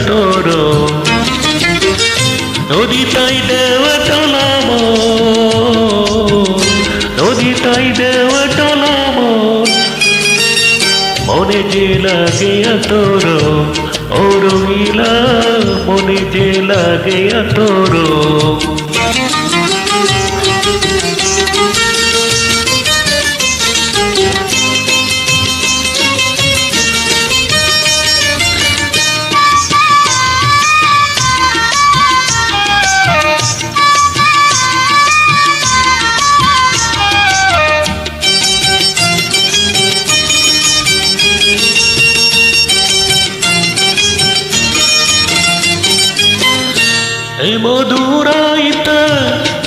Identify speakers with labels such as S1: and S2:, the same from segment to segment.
S1: তোর নদী তাই দেওয়া টলাম নদী তাই দেওয়া টলাম মনে যে লাগে তোর ও রঙিলা মনে যে লাগে তোর এই মধুরাইতে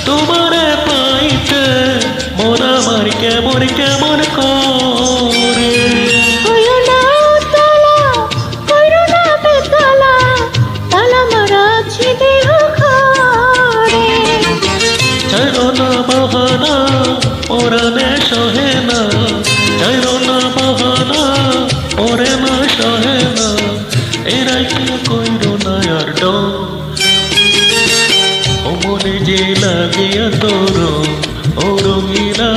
S1: তোমারে পাইতে মোরা মার কেমন কেমন করে চাইরনা বাহানা ওরানে সহে না চাইরনা বাহানা ওরে না সহে না এরাই কি কইর না আর ডো মনে যে লাগে তোর ও রঙিলা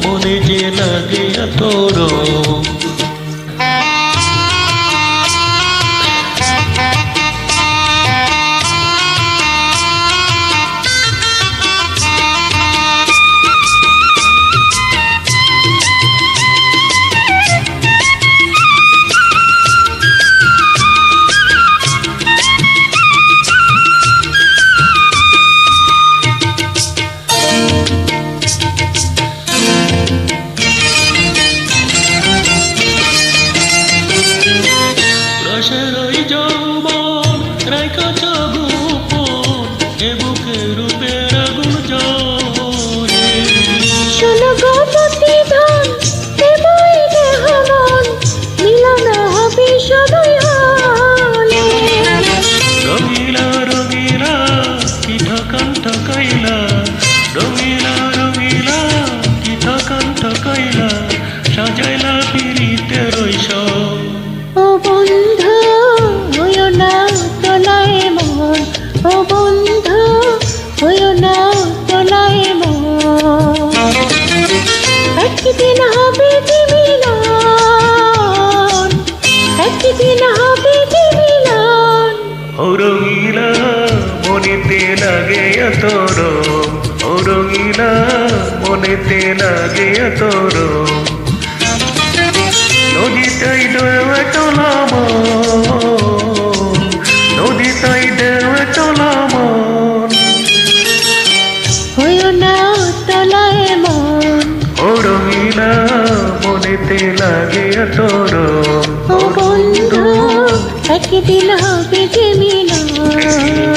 S1: মনে যে লাগে তোর রসেরই যৌবন রাইখছ গোপন এ বুকে রূপের আগুন জ্বলে
S2: শোনো গো প্রতিধান দেবই দেহ মন মিলন হবে সদয় হলে
S1: রঙিলা রঙিলা কি ঠকান ঠকাইলা রঙিলা রঙিলা কি ঠকান ঠকাইলা সাজাইলা পিরিতে রইস
S2: ও বন্ধু হইও না তোলায় মন ও বন্ধু হইও না তোলায় মন একদিন হবে যে মিলন একদিন হবে যে মিলন
S1: ও রঙিলা মনেতে লাগে তোর ও রঙিলা মনেতে লাগে তোর নদীটাই দেওয়া টলাম নদীটাই দেওয়া টলাম
S2: হইও না তোলায় মন
S1: ও রঙিলা মনেতে লাগে তোর
S2: ও বন্ধু একদিন হবে যে মিলন